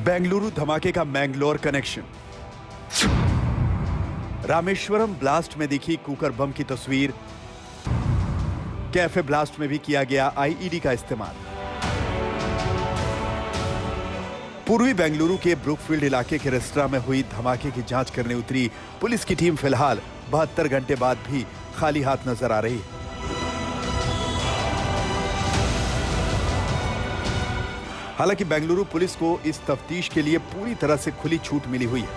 बेंगलुरु धमाके का Mangalore connection. Rameswaram blast में दिखी कुकर बम की तस्वीर। कैफे ब्लास्ट में भी किया गया आईईडी का इस्तेमाल। पूर्वी बेंगलुरु के ब्रुकफील्ड इलाके के रेस्तरां में हुई धमाके की जांच करने उतरी पुलिस की टीम फिलहाल 72 घंटे बाद भी खाली हाथ नजर आ रही है। हालांकि बेंगलुरु पुलिस को इस तफ्तीश के लिए पूरी तरह से खुली छूट मिली हुई है।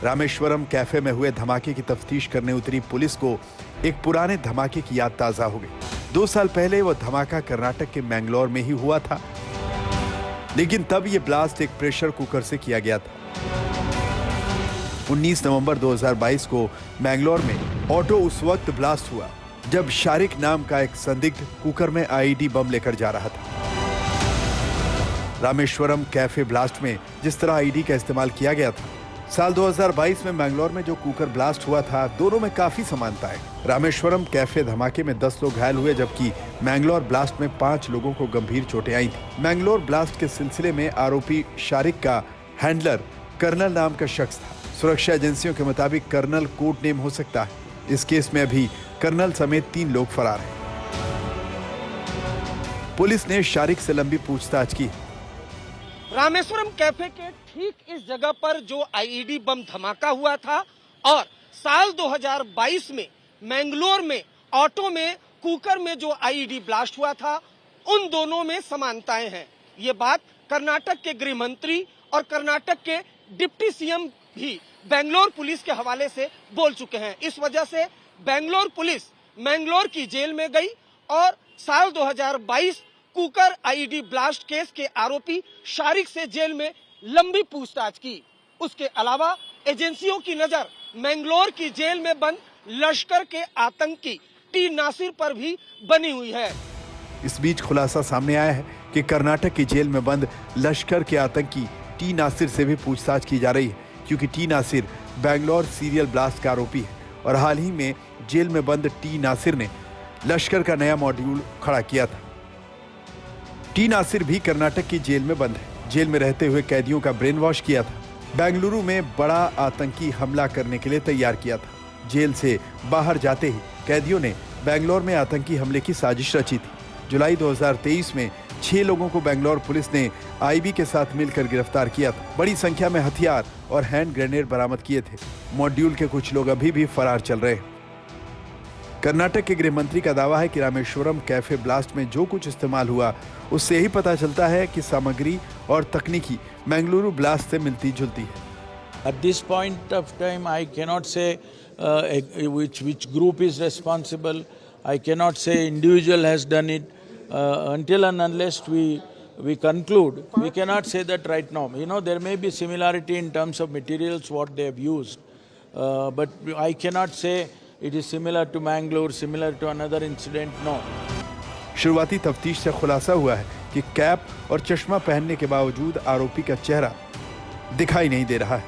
रामेश्वरम कैफे में हुए धमाके की तफ्तीश करने उतरी पुलिस को एक पुराने धमाके की याद ताजा हो गई। 2 साल पहले वह धमाका कर्नाटक के मैंगलोर में ही हुआ था, लेकिन तब यह ब्लास्ट एक प्रेशर कुकर से किया गया था। 19 नवंबर 2022 को मैंगलोर में ऑटो उस वक्त ब्लास्ट हुआ जब शारिक नाम का एक संदिग्ध कुकर में आईईडी बम लेकर जा रहा था। रामेश्वरम कैफे ब्लास्ट में जिस तरह आईईडी का इस्तेमाल किया गया था, साल 2022 में मैंगलोर में जो कुकर ब्लास्ट हुआ था, दोनों में काफी समानता है। रामेश्वरम कैफे धमाके में 10 लोग घायल हुए, जबकि मैंगलोर ब्लास्ट में 5 लोगों को गंभीर चोटें आई थी। मैंगलोर ब्लास्ट के सिलसिले में आरोपी शारिक का हैंडलर कर्नल नाम का शख्स था। सुरक्षा एजेंसियों के मुताबिक कर्नल कोड नेम हो सकता है। इस केस में अभी कर्नल समेत 3 लोग फरार हैं। पुलिस ने शारिक से लंबी पूछताछ की। रामेश्वरम कैफे के ठीक इस जगह पर जो आईईडी बम धमाका हुआ था और साल 2022 में मैंगलोर में ऑटो में कुकर में जो आईईडी ब्लास्ट हुआ था, उन दोनों में समानताएं हैं। ये बात कर्नाटक के गृह मंत्री और कर्नाटक के डिप्टी सीएम भी बेंगलोर पुलिस के हवाले से बोल चुके हैं। इस वजह से बेंगलोर पुलिस मैंगलोर की जेल में गई और साल 2022 कुकर आईईडी ब्लास्ट केस के आरोपी शारिक से जेल में लंबी पूछताछ की। उसके अलावा एजेंसियों की नजर मैंगलोर की जेल में बंद लश्कर के आतंकी टी नासिर पर भी बनी हुई है। इस बीच खुलासा सामने आया है कि कर्नाटक की जेल में बंद लश्कर के आतंकी टी नासिर से भी पूछताछ की जा रही है, क्योंकि T Nasir Bangalore serial blast का आरोपी है और हाल ही में जेल में बंद टी नासिर ने लश्कर का नया मॉड्यूल खड़ा किया था। टी नासिर भी कर्नाटक की जेल में बंद है। जेल में रहते हुए कैदियों का ब्रेन वॉश किया था। बेंगलुरु में बड़ा आतंकी हमला करने के लिए तैयार किया था। जेल से बाहर जाते ही कैदियों ने बेंगलोर में आतंकी हमले की साजिश रची थी। जुलाई 2023 में 6 लोगों को बेंगलोर पुलिस ने आईबी के साथ मिलकर गिरफ्तार किया था। बड़ी संख्या में हथियार और हैंड ग्रेनेड बरामद किए थे। मॉड्यूल के कुछ लोग अभी भी फरार चल रहे हैं। कर्नाटक के गृह मंत्री का दावा है कि रामेश्वरम कैफे ब्लास्ट में जो कुछ इस्तेमाल हुआ, उससे ही पता चलता है कि सामग्री और तकनीकी बेंगलुरु ब्लास्ट से मिलती जुलती है। At this point of time, I cannot say which group is responsible. I cannot say individual has done it. Until and unless we conclude, we cannot say that right now. You know, there may be similarity in terms of materials what they have used, but I cannot say it is similar to Mangalore, similar to another incident. No. शुरुआती तफ्तीश से खुलासा हुआ है कि cap और चश्मा पहनने के बावजूद आरोपी का चेहरा दिखाई नहीं दे रहा है।